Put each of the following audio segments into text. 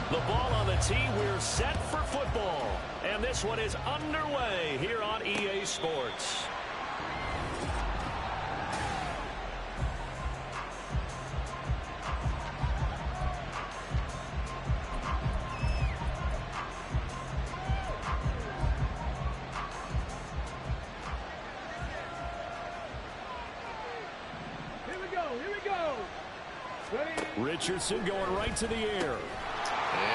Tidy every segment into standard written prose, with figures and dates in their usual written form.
The ball on the tee. We're set for football. And this one is underway here on EA Sports. Richardson going right to the air.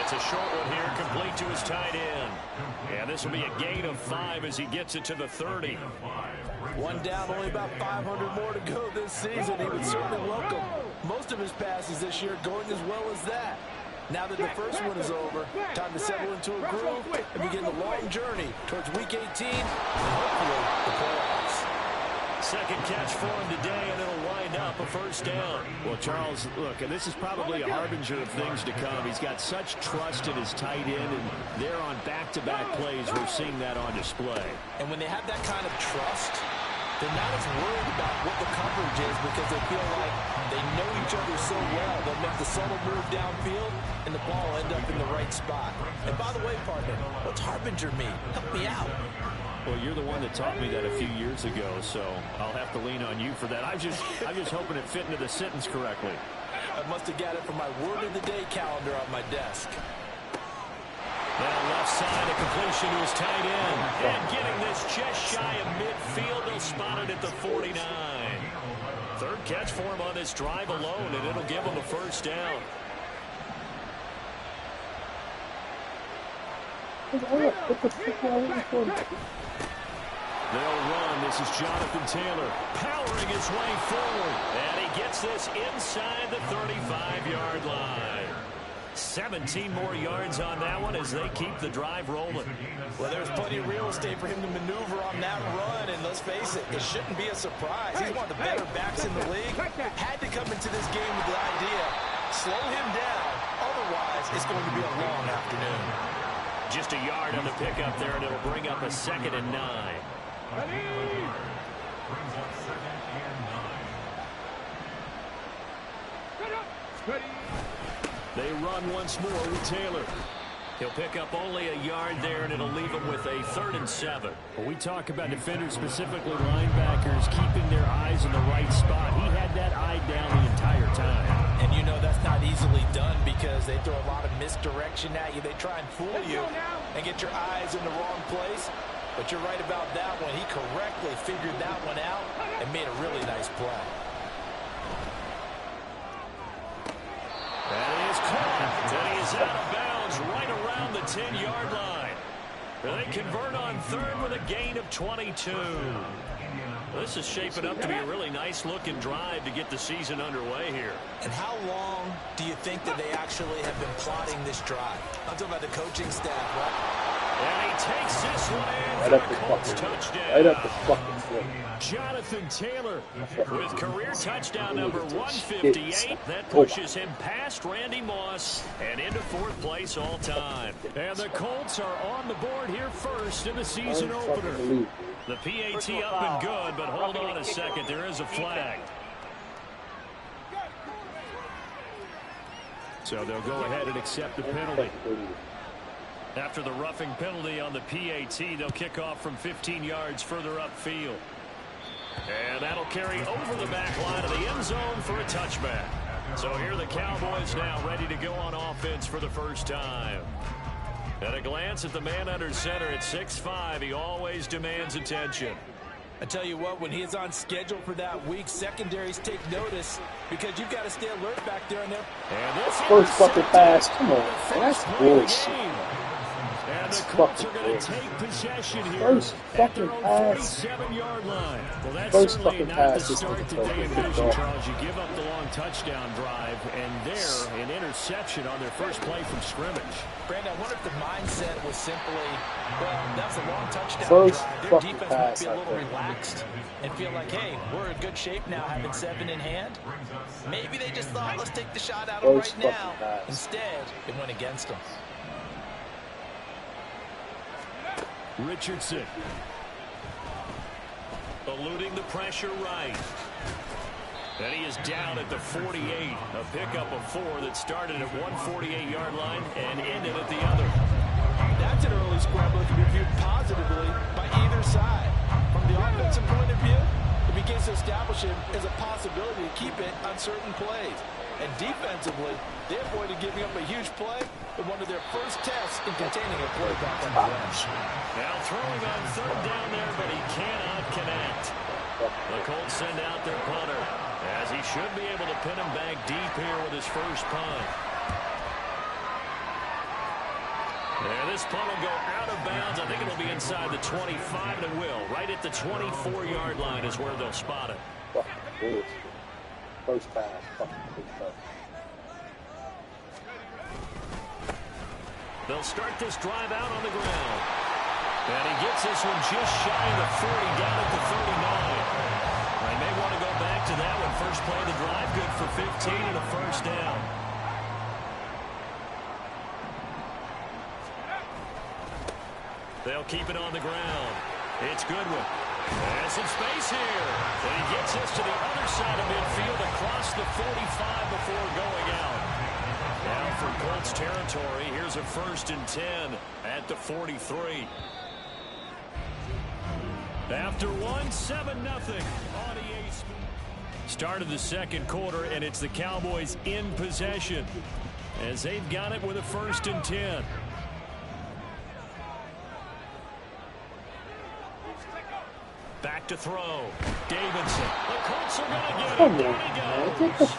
It's a short one here, complete to his tight end. And this will be a gain of 5 as he gets it to the 30. One down, only about 500 more to go this season. He would certainly welcome most of his passes this year going as well as that. Now that the first one is over, time to settle into a groove and begin the long journey towards Week 18 and hopefully the playoffs. Second catch for him today, and it'll wind up a first down. Well, Charles, look, and this is probably a harbinger of things to come. He's got such trust in his tight end, and they're on back-to-back plays. We're seeing that on display. And when they have that kind of trust, they're not as worried about what the coverage is because they feel like they know each other so well. They'll make the subtle move downfield, and the ball will end up in the right spot. And by the way, partner, what's harbinger mean? Help me out. Well, you're the one that taught me that a few years ago, so I'll have to lean on you for that. I'm just hoping it fit into the sentence correctly. I must have got it from my word of the day calendar on my desk. Now left side, a completion to his tight end. And getting this just shy of midfield, they'll spot it at the 49. Third catch for him on this drive alone, and it'll give him a first down. They'll run. This is Jonathan Taylor powering his way forward. And he gets this inside the 35-yard line. 17 more yards on that one as they keep the drive rolling. Well, there's plenty of real estate for him to maneuver on that run. And let's face it, it shouldn't be a surprise. He's one of the better backs in the league. Had to come into this game with the idea, slow him down. Otherwise, it's going to be a long afternoon. Just a yard on the pickup there, and it'll bring up a 2nd and 9. They run once more with Taylor. He'll pick up only a yard there, and it'll leave him with a 3rd and 7. When we talk about defenders, specifically linebackers, keeping their eyes in the right spot, he had that eye down the entire time. And you know that's not easily done because they throw a lot of misdirection at you. They try and fool you and get your eyes in the wrong place. But you're right about that one. He correctly figured that one out and made a really nice play. That is caught. And he is out of bounds right around the 10-yard line. They convert on 3rd with a gain of 22. This is shaping up to be a really nice-looking drive to get the season underway here. And how long do you think that they actually have been plotting this drive? I'm talking about the coaching staff, right? And he takes this one in for a Colts touchdown. Right up the fucking foot. Jonathan Taylor with career touchdown number 158. That pushes him past Randy Moss and into 4th place all time. And the Colts are on the board here first in the season opener. The PAT up and good, but hold on a second. There is a flag. So they'll go ahead and accept the penalty. After the roughing penalty on the PAT, they'll kick off from 15 yards further upfield. And that'll carry over the back line of the end zone for a touchback. So here are the Cowboys now ready to go on offense for the first time. At a glance at the man under center at 6'5", he always demands attention. I tell you what, when he's on schedule for that week, secondaries take notice because you've got to stay alert back there. And this first fucking pass. Come on. That's bullshit. And the Colts are going to take possession here first at their own pass. 47-yard line. Well, that's First certainly not pass the start that they envisioned, Charles. You give up the long touchdown drive, and there, an interception on their first play from scrimmage. Brandon, I wonder if the mindset was simply, well, that's a long touchdown first drive. Their fucking defense pass, might be a little relaxed and feel like, hey, we're in good shape now having 7 in hand. Maybe they just thought, let's take the shot out of right now. Pass. Instead, it went against them. Richardson eluding the pressure right. And he is down at the 48. A pickup of 4 that started at 148-yard line and ended at the other. That's an early scramble that can be viewed positively by either side. From the offensive point of view, it begins to establish him as a possibility to keep it on certain plays. And defensively, they avoided giving up a huge play in one of their first tests in containing a play back on the bench. Now throwing on third down there, but he cannot connect. The Colts send out their punter, as he should be able to pin him back deep here with his first punt. And this punt will go out of bounds. I think it'll be inside the 25, and it will. Right at the 24-yard line is where they'll spot it. First time. They'll start this drive out on the ground. And he gets this one just shy of the 40, down at the 39. They may want to go back to that one. First play of the drive, good for 15 and a first down. They'll keep it on the ground. It's Goodwin. There's some space here. And he gets this to the other side of midfield across the 45 before going out. Now for Colts territory, here's a 1st and 10 at the 43. After 7-0 on EA Sports. Start of the second quarter, and it's the Cowboys in possession as they've got it with a 1st and 10. Back to throw. Davidson. The Colts are going to get him. There he goes.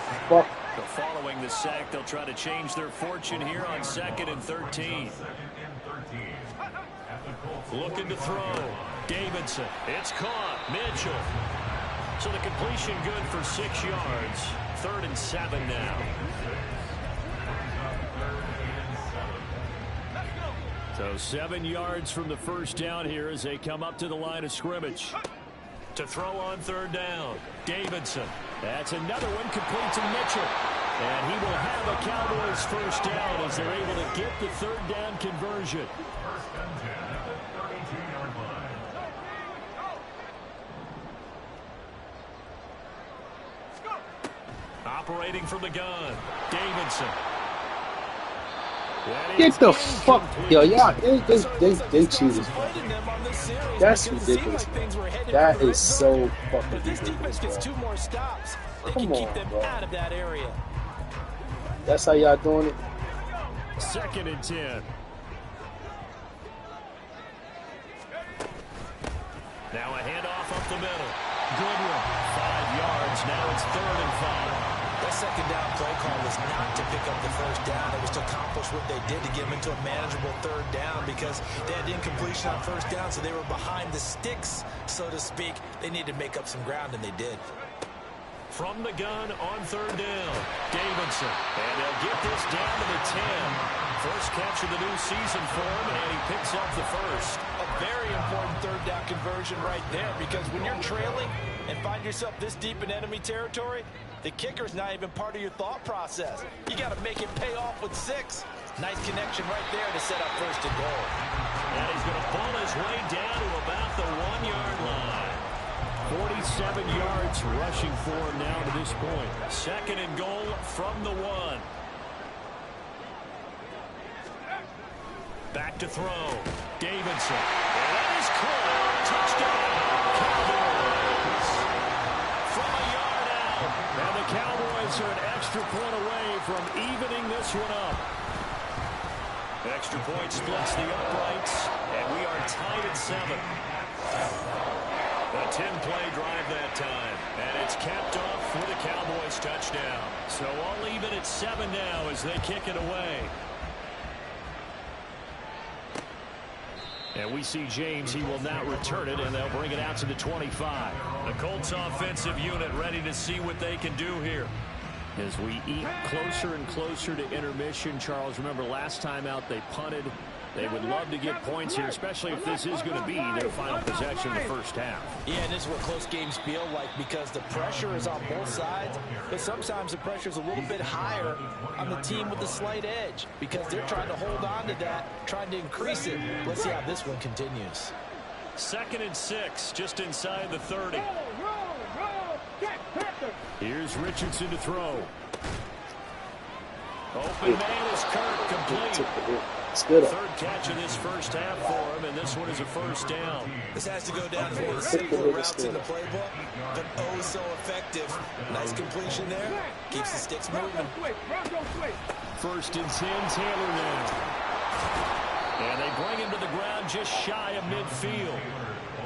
So following the sack, they'll try to change their fortune here on 2nd and 13. Looking to throw. Davidson. It's caught. Mitchell. So the completion good for 6 yards. 3rd and 7 now. So 7 yards from the first down here as they come up to the line of scrimmage. To throw on 3rd down. Davidson. That's another one complete to Mitchell. And he will have a Cowboys first down as they're able to get the 3rd down conversion. Operating from the gun. Davidson. Get the fuck, yo, y'all, they cheated. That's ridiculous. That is so fucking ridiculous. If this defense gets 2 more stops, they can keep them out of that area. That's how y'all doing it. 2nd and 10. Now a handoff up the middle. Goodwin, 5 yards. Now it's 3rd and 5. That second down play call was not to pick up the first down. It was to accomplish what they did to get them into a manageable 3rd down because they had incompletion on first down, so they were behind the sticks, so to speak. They needed to make up some ground, and they did. From the gun on 3rd down, Davidson. And they'll get this down to the 10. First catch of the new season for him, and he picks up the first. A very important 3rd down conversion right there because when you're trailing and find yourself this deep in enemy territory, the kicker's not even part of your thought process. You got to make it pay off with 6. Nice connection right there to set up 1st and goal. And he's going to pull his way down to about the 1-yard line. 47 yards rushing for him now to this point. 2nd and goal from the 1. Back to throw. Davidson. And that is caught. Touchdown. Cowboys. From a yard out. And the Cowboys are an extra point away from evening this one up. Extra point splits the uprights. And we are tied at 7. A 10-play drive that time. And it's capped off with a Cowboys touchdown. So all even at 7 now as they kick it away. And we see James. He will not return it, and they'll bring it out to the 25. The Colts offensive unit ready to see what they can do here. As we eat closer and closer to intermission, Charles, remember last time out they punted. They would love to get points here, especially if this is going to be their final possession in the first half. Yeah, and this is what close games feel like because the pressure is on both sides, but sometimes the pressure is a little bit higher on the team with the slight edge because they're trying to hold on to that, trying to increase it. Let's see how this one continues. 2nd and 6, just inside the 30. Here's Richardson to throw. Open man is Kirk, complete. Third catch of this first half for him, and this one is a first down. This has to go down as one of the simpler routes in the playbook, but oh so effective. Nice completion there. Keeps the sticks moving. First and 10, Taylor now. And they bring him to the ground just shy of midfield.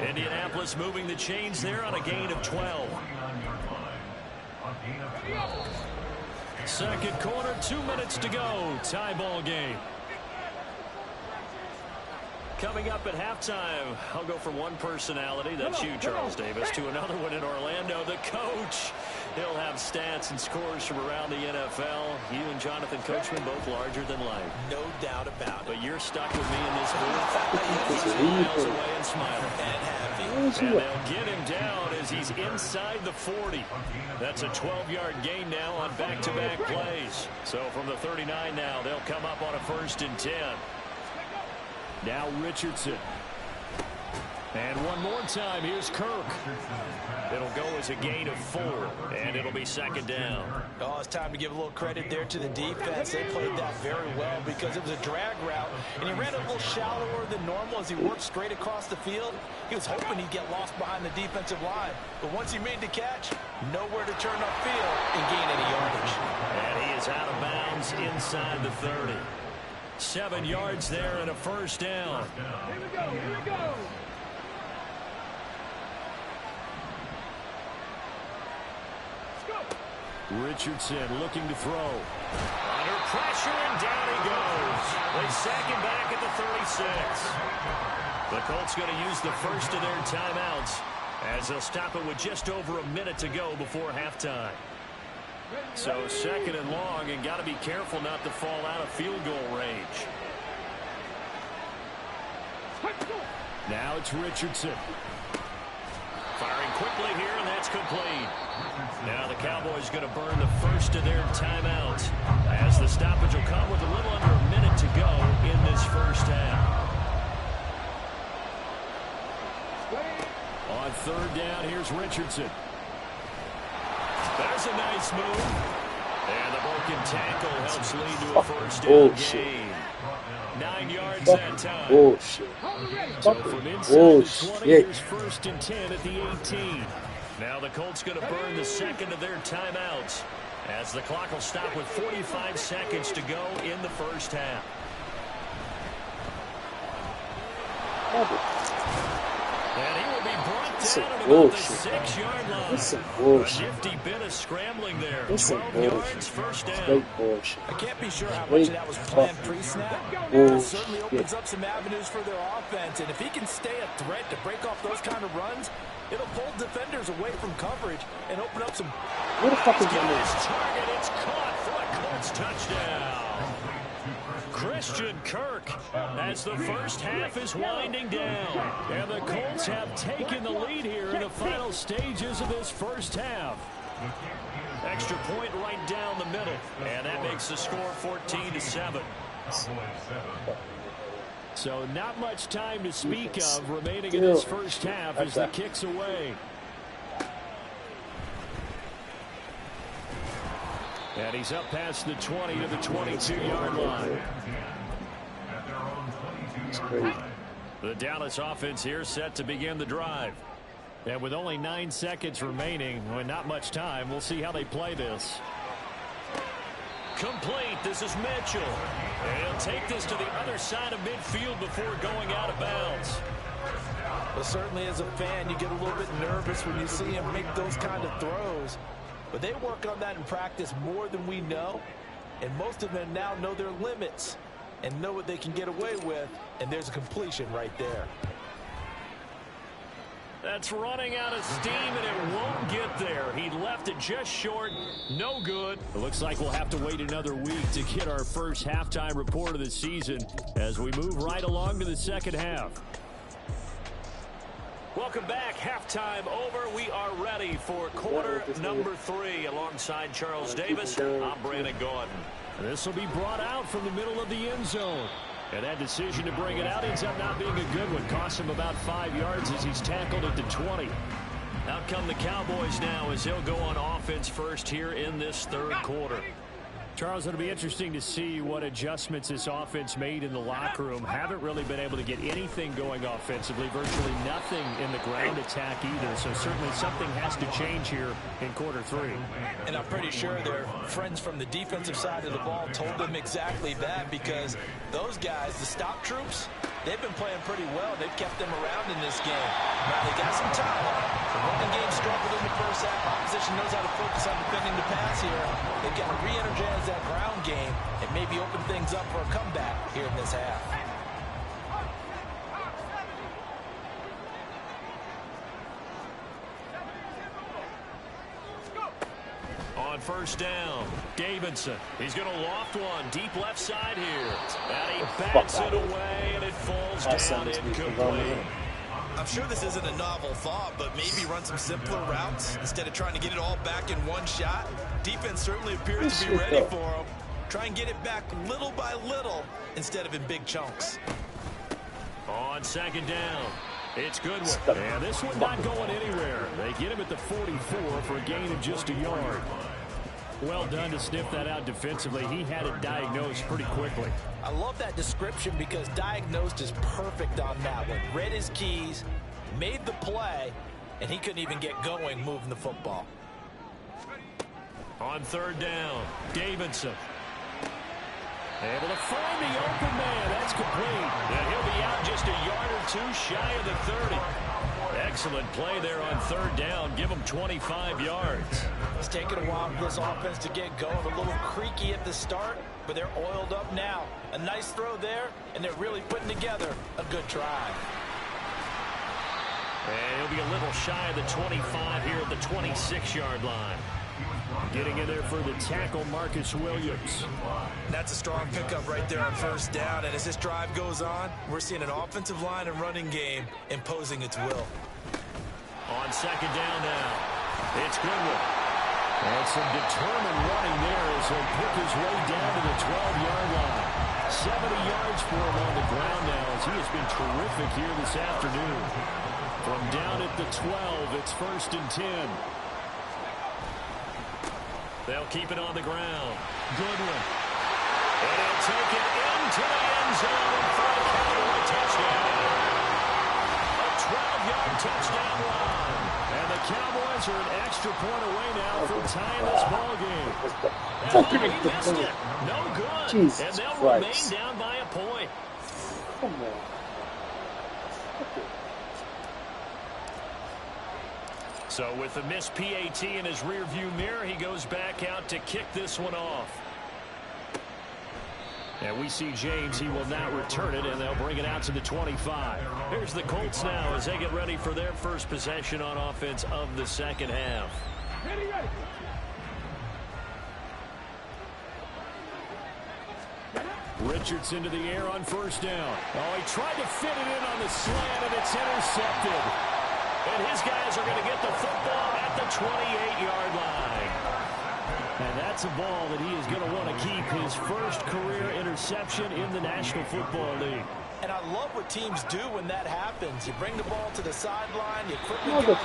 Indianapolis moving the chains there on a gain of 12. Second quarter, 2 minutes to go. Tie ball game. Coming up at halftime, I'll go from one personality, that's you, Charles Davis, to another one in Orlando, the coach. He'll have stats and scores from around the NFL. You and Jonathan Coachman both larger than life. No doubt about it. But you're stuck with me in this booth. Miles away and smiling. And happy. And they'll get him down as he's inside the 40. That's a 12-yard gain now on back-to-back plays. So from the 39 now, they'll come up on a 1st and 10. Now Richardson. And one more time, here's Kirk. It'll go as a gain of 4, and it'll be second down. Oh, it's time to give a little credit there to the defense. They played that very well because it was a drag route, and he ran a little shallower than normal as he worked straight across the field. He was hoping he'd get lost behind the defensive line, but once he made the catch, nowhere to turn upfield and gain any yardage. And he is out of bounds inside the 30. 7 yards there and a first down. Here we go, here we go. Richardson looking to throw. Under pressure, and down he goes. They sack him back at the 36. The Colts going to use the first of their timeouts as they'll stop it with just over a minute to go before halftime. So 2nd and long, and got to be careful not to fall out of field goal range. Now it's Richardson. Firing quickly here, and that's complete. Now the Cowboys going to burn the first of their timeouts as the stoppage will come with a little under a minute to go in this first half. On 3rd down, here's Richardson. There's a nice move. And the broken tackle helps lead to a first down gain. 9 yards that time. Bullshit. So from inside the 20, here's 1st and 10 at the 18. Now the Colts going to burn the second of their timeouts as the clock will stop with 45 seconds to go in the first half. And he will be brought down at about the 6-yard line. That's some bullshit. A nifty bit of scrambling there. That's some 12 bullshit. yards, first down. Straight bullshit. I can't be sure how much of that was planned pre-snap. It certainly opens up some avenues for their offense, and if he can stay a threat to break off those kind of runs, it'll pull defenders away from coverage and open up some... Where the fuck is Get my this target. It's caught for a Colts touchdown. Christian Kirk as the first half is winding down. And the Colts have taken the lead here in the final stages of this first half. Extra point right down the middle. And that makes the score 14-7. So not much time to speak of remaining in this first half as the kick's away. And he's up past the 20 to the 22-yard line. The Dallas offense here set to begin the drive. And with only 9 seconds remaining, with not much time, we'll see how they play this. Complete. This is Mitchell. And he'll take this to the other side of midfield before going out of bounds. Well, certainly as a fan, you get a little bit nervous when you see him make those kind of throws. But they work on that in practice more than we know. And most of them now know their limits and know what they can get away with. And there's a completion right there. That's running out of steam, and it won't get there. He left it just short. No good. It looks like we'll have to wait another week to get our first halftime report of the season as we move right along to the second half. Welcome back. Halftime over. We are ready for quarter number 3. Alongside Charles Davis, I'm Brandon Gordon. This will be brought out from the middle of the end zone. And that decision to bring it out ends up not being a good one. Cost him about 5 yards as he's tackled at the 20. Out come the Cowboys now as he'll go on offense first here in this third quarter. Charles, it'll be interesting to see what adjustments this offense made in the locker room. Haven't really been able to get anything going offensively, virtually nothing in the ground attack either. So certainly something has to change here in quarter three. And I'm pretty sure their friends from the defensive side of the ball told them exactly that, because those guys, the stop troops, they've been playing pretty well. They've kept them around in this game. Now they got some talent. The running game struggled in the first half. Opposition knows how to focus on defending the pass here. They've got to re-energize that ground game and maybe open things up for a comeback here in this half. On first down, Davidson. He's going to loft one deep left side here. And he bats it away, and it falls down incomplete. I'm sure this isn't a novel thought, but maybe run some simpler routes instead of trying to get it all back in one shot. Defense certainly appears to be ready for him. Try and get it back little by little instead of in big chunks. On second down, it's Goodwin. And this one not going anywhere. They get him at the 44 for a gain of just a yard. Well done to sniff that out defensively. He had it diagnosed pretty quickly. I love that description because diagnosed is perfect on that one. Read his keys, made the play, and he couldn't even get going moving the football. On third down, Davidson. Able to find the open man. That's complete. And he'll be out just a yard or two shy of the 30. Excellent play there on third down. Give him 25 yards. It's taken a while for this offense to get going. A little creaky at the start, but they're oiled up now. A nice throw there, and they're really putting together a good drive. And he'll be a little shy of the 25 here at the 26-yard line. Getting in there for the tackle, Marcus Williams. That's a strong pickup right there on first down. And as this drive goes on, we're seeing an offensive line and running game imposing its will. On second down now, it's Goodwin. And some determined running there as he'll pick his way down to the 12-yard line. 70 yards for him on the ground now as he has been terrific here this afternoon. From down at the 12, it's first and 10. They'll keep it on the ground. Goodwin. And he'll take it into the end zone for a Cowboy touchdown. A 12-yard touchdown run. And the Cowboys are an extra point away now from tying this ball game. And he missed it. No good. Jesus and they'll Christ. remain down by a point. Come on. So with the missed PAT in his rearview mirror, he goes back out to kick this one off. And we see James. He will not return it, and they'll bring it out to the 25. Here's the Colts now as they get ready for their first possession on offense of the second half. Ready. Richardson to the air on first down. Oh, he tried to fit it in on the slant, and it's intercepted. And his guys are going to get the football at the 28-yard line. And that's a ball that he is going to want to keep, his first career interception in the National Football League. And I love what teams do when that happens. You bring the ball to the sideline, you quickly grab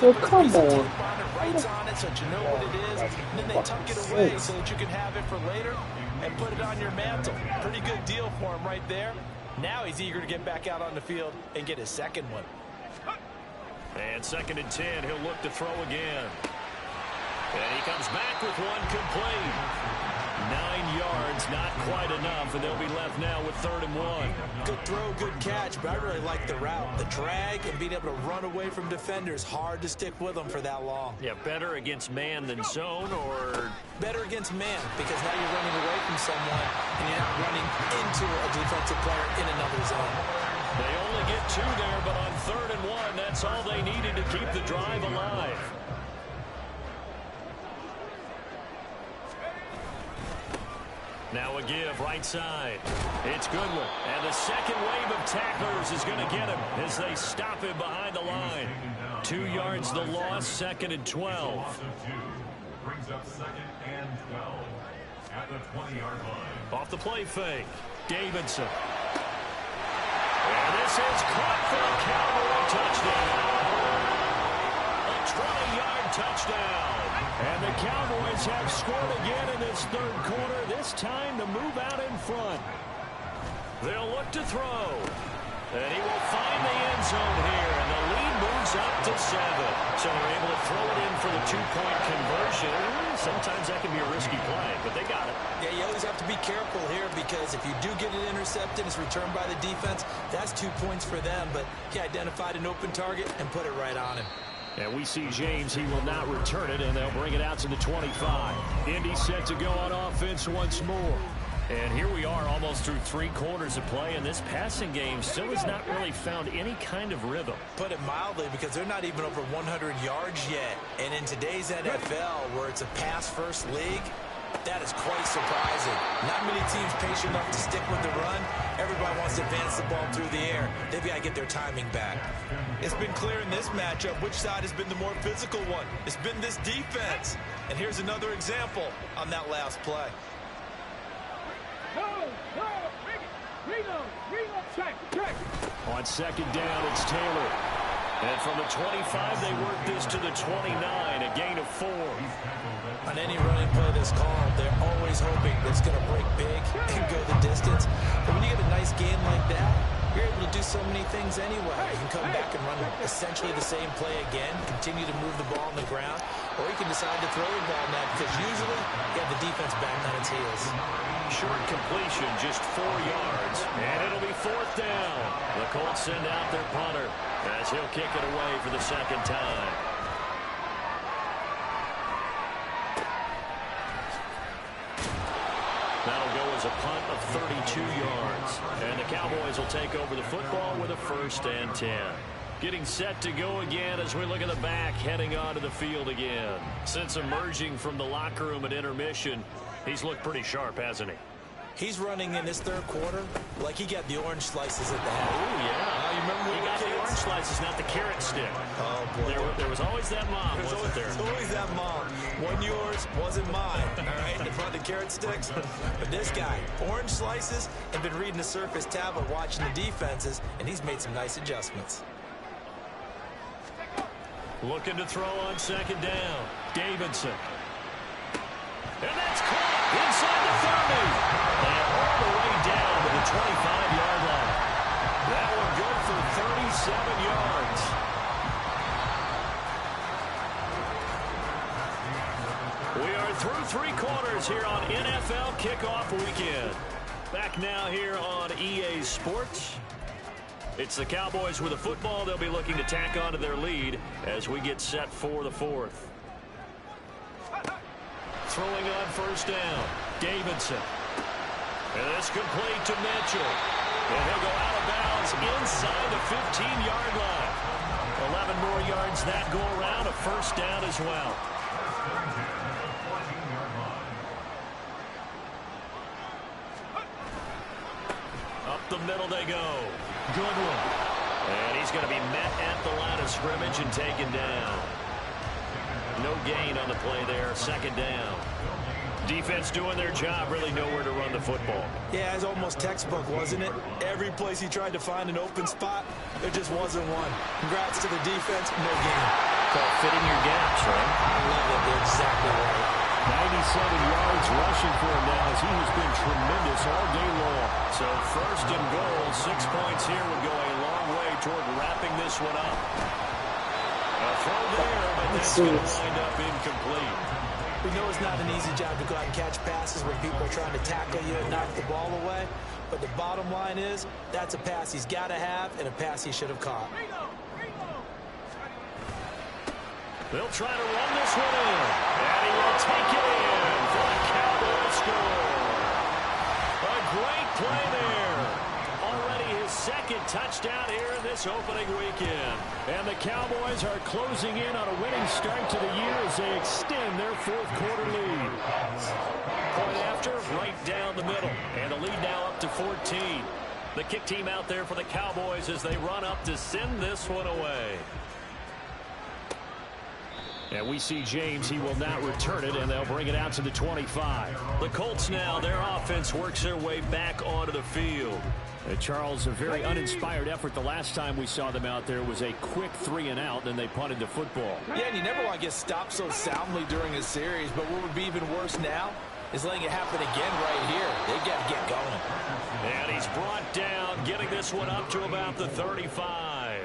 it, come on. it, writes on it so that you know what it is, and then they tuck it away so that you can have it for later and put it on your mantle. Pretty good deal for him right there. Now he's eager to get back out on the field and get his second one. And second and 10, he'll look to throw again. And he comes back with one complete. 9 yards, not quite enough, and they'll be left now with 3rd and 1. Good throw, good catch, but I really like the route. The drag and being able to run away from defenders, hard to stick with them for that long. Yeah, better against man than zone, or better against man, because now you're running away from someone and you're not running into a defensive player in another zone. They only get 2 there, but on 3rd and 1, that's all they needed to keep the drive alive. Now a give right side. It's Goodwin. And the second wave of tacklers is going to get him as they stop him behind the line. 2 yards the loss, 2nd and 12. Brings up 2nd and 12 at the 20-yard line. Off the play fake, Davidson. And this is caught for a Cowboy touchdown. A 20-yard touchdown. And the Cowboys have scored again in this third quarter, this time to move out in front. They'll look to throw. And he will find the end zone here, and the lead moves up to 7. So they're able to throw it in for the two-point conversion. Sometimes that can be a risky play, but they got it. Yeah, you always have to be careful here because if you do get it intercepted, it's returned by the defense. That's 2 points for them, but he identified an open target and put it right on him. And we see James. He will not return it, and they'll bring it out to the 25. Indy set to go on offense once more. And here we are almost through 3 quarters of play, and this passing game still has not really found any kind of rhythm. Put it mildly, because they're not even over 100 yards yet. And in today's NFL, where it's a pass-first league, that is quite surprising. Not many teams patient enough to stick with the run. Everybody wants to advance the ball through the air. They've got to get their timing back. It's been clear in this matchup which side has been the more physical one. It's been this defense. And here's another example on that last play. On second down, it's Taylor. And from the 25, they work this to the 29, a gain of 4. On any running play that's called, they're always hoping that it's going to break big and go the distance. But when you get a nice gain like that, you're able to do so many things anyway. You can come back and run essentially the same play again, continue to move the ball on the ground, or you can decide to throw the ball now because usually you have the defense back on its heels. Short completion, just 4 yards, and it'll be 4th down. The Colts send out their punter as he'll kick it away for the second time. That'll go as a punt of 32 yards. And the Cowboys will take over the football with a 1st and 10. Getting set to go again as we look at the back, heading onto the field again. Since emerging from the locker room at intermission, he's looked pretty sharp, hasn't he? He's running in this third quarter like he got the orange slices at the half. Oh, yeah. You remember when he got the orange slices, not the carrot stick. Oh, boy. There was always that mom, wasn't there? There's always that mom. One yours, wasn't mine. All right? They brought the carrot sticks. But this guy, orange slices, and been reading the Surface tablet, watching the defenses, and he's made some nice adjustments. Looking to throw on second down. Davidson. And that's caught inside the 30. And all the way down to the 25-yard line. That one good for 37 yards. We are through 3 quarters here on NFL Kickoff Weekend. Back now here on EA Sports. It's the Cowboys with a football. They'll be looking to tack onto their lead as we get set for the 4th. Throwing on 1st down, Davidson. And it's complete to Mitchell. And he'll go out of bounds inside the 15-yard line. 11 more yards that go around, a 1st down as well. Up the middle they go. Goodwin. And he's going to be met at the line of scrimmage and taken down. No gain on the play there, 2nd down. Defense doing their job, really nowhere to run the football. Yeah, it's almost textbook, wasn't it? Every place he tried to find an open spot, there just wasn't one. Congrats to the defense, no gain. Called fitting your gaps, right? I love it. They're exactly right. 97 yards rushing for him now as he has been tremendous all day long. So 1st and goal, 6 points here would go a long way toward wrapping this one up. A throw there, but that's going to wind up incomplete. We know it's not an easy job to go out and catch passes when people are trying to tackle you and knock the ball away. But the bottom line is, that's a pass he's got to have and a pass he should have caught. They'll try to run this one in. And he will take it in for a Cowboy score. A great play there. Already his 2nd touchdown here in this opening weekend. And the Cowboys are closing in on a winning start to the year as they extend their 4th quarter lead. Point after, right down the middle. And the lead now up to 14. The kick team out there for the Cowboys as they run up to send this one away. And we see James. He will not return it, and they'll bring it out to the 25. The Colts now, their offense works their way back onto the field. Charles, a very uninspired effort the last time we saw them out there was a quick 3-and-out, and they punted the football. Yeah, and you never want to get stopped so soundly during a series, but what would be even worse now is letting it happen again right here. They've got to get going. And he's brought down, getting this one up to about the 35.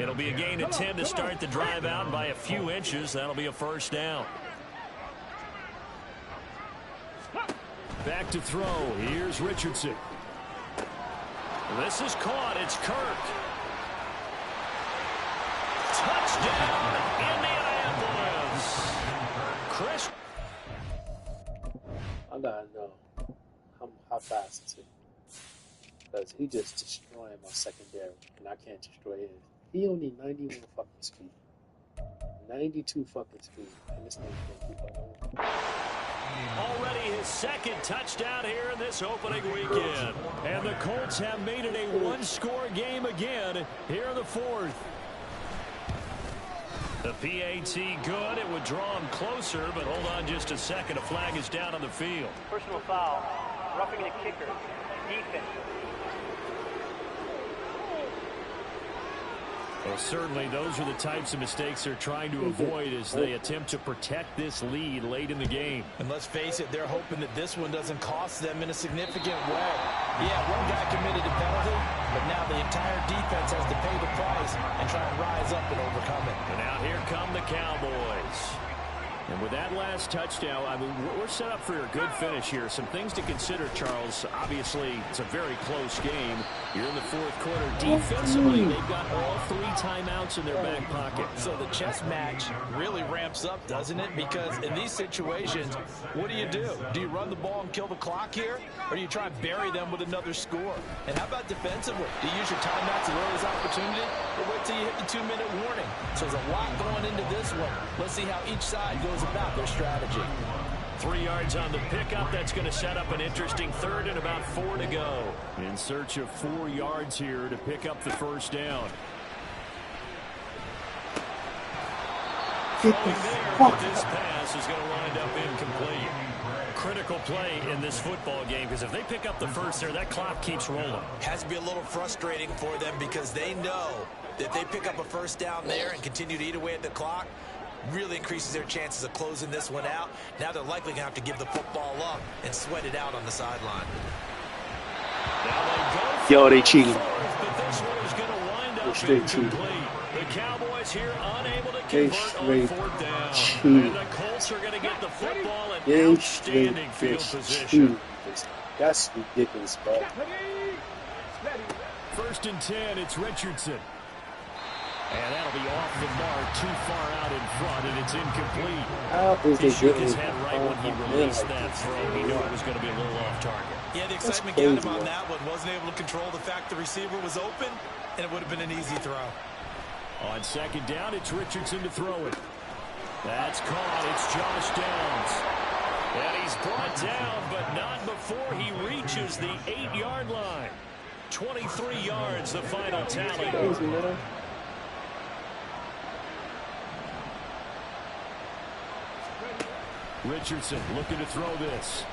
It'll be a gain of 10 to start the drive out by a few inches. That'll be a first down. Back to throw. Here's Richardson. This is caught. It's Kirk. Touchdown, Indianapolis. Chris. I gotta know how fast is it, because he just destroying my secondary, and I can't destroy his. He only 91 fucking speed, 92 fucking speed, and this nigga can't keep up. Already his second touchdown here in this opening weekend. And the Colts have made it a one-score game again here in the fourth. The PAT good. It would draw him closer, but hold on just a second. A flag is down on the field. Personal foul. Roughing the kicker. Defense. Well, certainly those are the types of mistakes they're trying to avoid as they attempt to protect this lead late in the game. And let's face it, they're hoping that this one doesn't cost them in a significant way. Yeah, one guy committed a penalty, but now the entire defense has to pay the price and try and rise up and overcome it. And now here come the Cowboys. And with that last touchdown, I mean, we're set up for a good finish here. Some things to consider, Charles. Obviously, it's a very close game. You're in the fourth quarter. Defensively, they've got all 3 timeouts in their back pocket. So the chess match really ramps up, doesn't it? Because in these situations, what do? Do you run the ball and kill the clock here? Or do you try and bury them with another score? And how about defensively? Do you use your timeouts at earliest opportunity? Or wait till you hit the 2-minute warning? So there's a lot going into this one. Let's see how each side goes about their strategy. 3 yards on the pickup. That's going to set up an interesting third and about 4 to go. In search of 4 yards here to pick up the first down. Throwing there, but this pass is going to wind up incomplete. Critical play in this football game, because if they pick up the first there, that clock keeps rolling. Has to be a little frustrating for them because they know that they pick up a first down there and continue to eat away at the clock, really increases their chances of closing this one out. Now they're likely going to have to give the football up and sweat it out on the sideline. Yo, they cheating. But this one is going to wind up incomplete. The Cowboys here unable to convert on 4th down. And the Colts are going to get the football in outstanding field position. That's ridiculous, bro. 1st and 10, it's Richardson. And that'll be off the mark, too far out in front, and it's incomplete. How is He they shook getting his head right when he released that throw. He knew it was going to be a little off target. Yeah, the excitement got him on that one. Wasn't able to control the fact the receiver was open, and it would have been an easy throw. On 2nd down, it's Richardson to throw it. That's caught. It's Josh Downs. And he's brought down, but not before he reaches the 8-yard line. 23 yards, the final tally. Crazy, man. Richardson looking to throw this.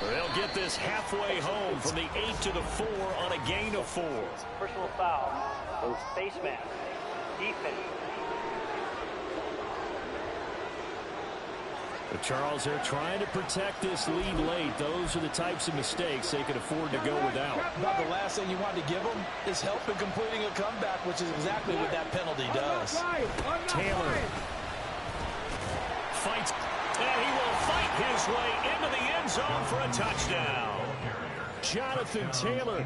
They'll get this halfway home from the 8 to the 4 on a gain of 4. Personal foul. Face mask. Defense. But Charles, they're trying to protect this lead late. Those are the types of mistakes they can afford to go without. About the last thing you want to give them is help in completing a comeback, which is exactly what that penalty does. Taylor fights, and he will fight his way into the end zone for a touchdown. Jonathan Taylor.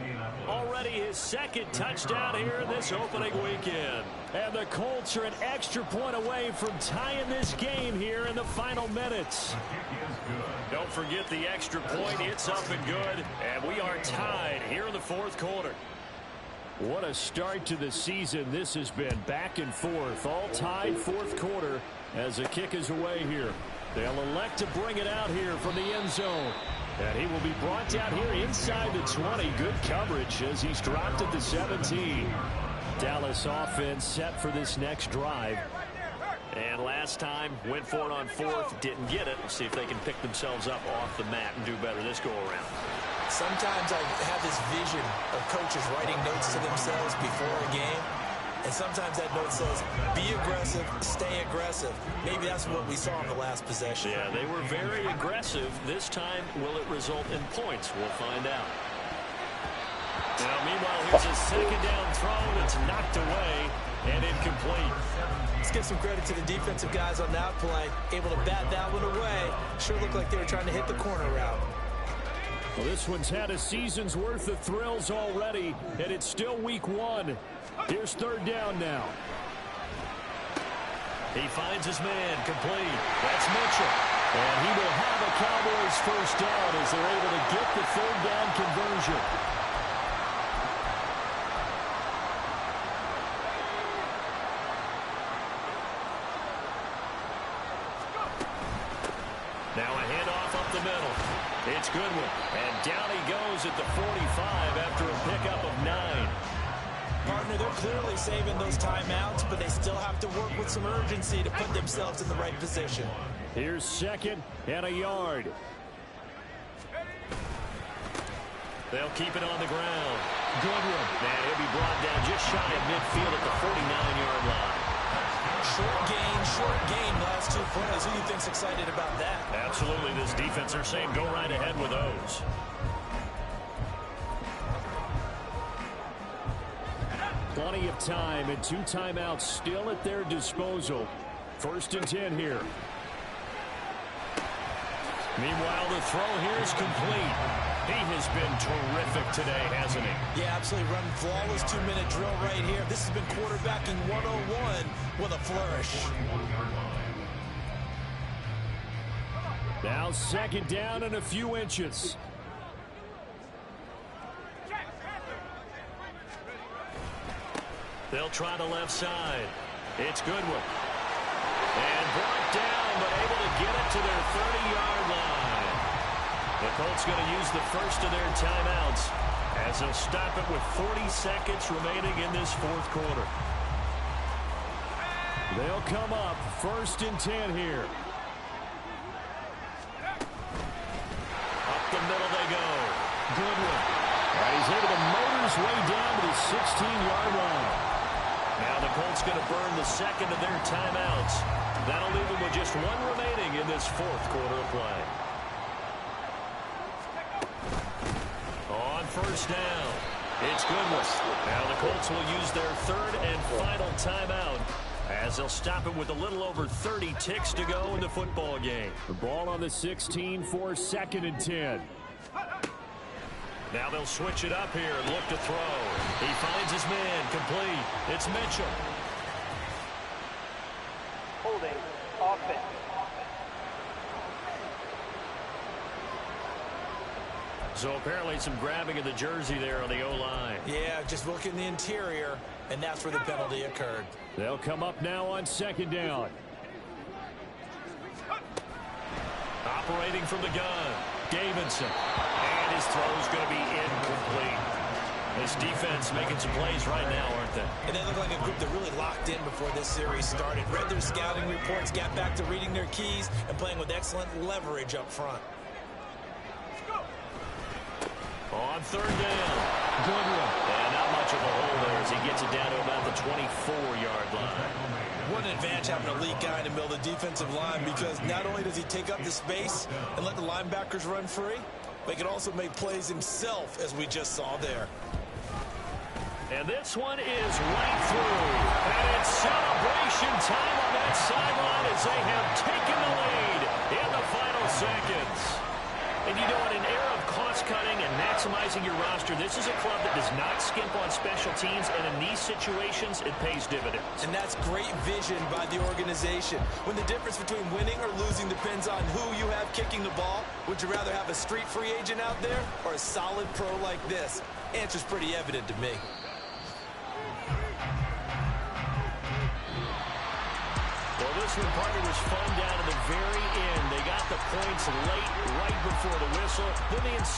Already his 2nd touchdown here in this opening weekend. And the Colts are an extra point away from tying this game here in the final minutes. Don't forget the extra point. It's up and good. And we are tied here in the 4th quarter. What a start to the season this has been. Back and forth. All tied 4th quarter as the kick is away here. They'll elect to bring it out here from the end zone. And he will be brought down here inside the 20. Good coverage as he's dropped at the 17. Dallas offense set for this next drive. And last time, went for it on fourth, didn't get it. We'll see if they can pick themselves up off the mat and do better this go-around. Sometimes I have this vision of coaches writing notes to themselves before a game. And sometimes that note says, be aggressive, stay aggressive. Maybe that's what we saw in the last possession. Yeah, they were very aggressive. This time, will it result in points? We'll find out. Now, meanwhile, here's a second down throw that's knocked away and incomplete. Let's give some credit to the defensive guys on that play. Able to bat that one away. Sure looked like they were trying to hit the corner route. Well, this one's had a season's worth of thrills already, and it's still week one. Here's third down now. He finds his man complete. That's Mitchell. And he will have a Cowboys first down as they're able to get the third down conversion. Now a handoff up the middle. It's Goodwin. And down he goes at the 45 after a pickup of 9. Partner, they're clearly saving those timeouts, but they still have to work with some urgency to put themselves in the right position. Here's second and a yard. They'll keep it on the ground. Goodwin. And he'll be brought down just shy of midfield at the 49-yard line. Short gain, last 2 plays. Who do you think's excited about that? Absolutely, this defense, they're saying go right ahead with those. Plenty of time and 2 timeouts still at their disposal. First and 10 here. Meanwhile, the throw here is complete. He has been terrific today, hasn't he? Yeah, absolutely. Running flawless 2-minute drill right here. This has been quarterbacking 101 with a flourish. Now second down and a few inches. They'll try the left side. It's Goodwin. And brought down, but able to get it to their 30-yard line. The Colts going to use the first of their timeouts as they'll stop it with 40 seconds remaining in this fourth quarter. They'll come up first and 10 here. Up the middle they go. Goodwin. And he's able to motor his way down to the 16-yard line. Now the Colts going to burn the second of their timeouts. That'll leave them with just 1 remaining in this fourth quarter of play. On first down, it's Goodwin. Now the Colts will use their third and final timeout as they'll stop it with a little over 30 ticks to go in the football game. The ball on the 16 for second and 10. Now they'll switch it up here and look to throw. He finds his man complete. It's Mitchell. Holding. Offense. So apparently some grabbing of the jersey there on the O-line. Yeah, just look in the interior, and that's where the penalty occurred. They'll come up now on second down. Operating from the gun, Davidson. And his throw's going to be incomplete. This defense making some plays right now, aren't they? And they look like a group that really locked in before this series started. Read their scouting reports, got back to reading their keys, and playing with excellent leverage up front. On third down, Goodwin. And not much of a hole there as he gets it down to about the 24-yard line. What an advantage having a lead guy in the middle of the defensive line, because not only does he take up the space and let the linebackers run free, but he can also make plays himself, as we just saw there. And this one is right through. And it's celebration time on that sideline as they have taken the lead in the final seconds. And you know, in an era of cost-cutting and maximizing your roster, this is a club that does not skimp on special teams, and in these situations, it pays dividends. And that's great vision by the organization. When the difference between winning or losing depends on who you have kicking the ball, would you rather have a street free agent out there or a solid pro like this? Answer's pretty evident to me. Well, this one, partner, was fun down to the very end. They got the points late, right before the whistle. Then the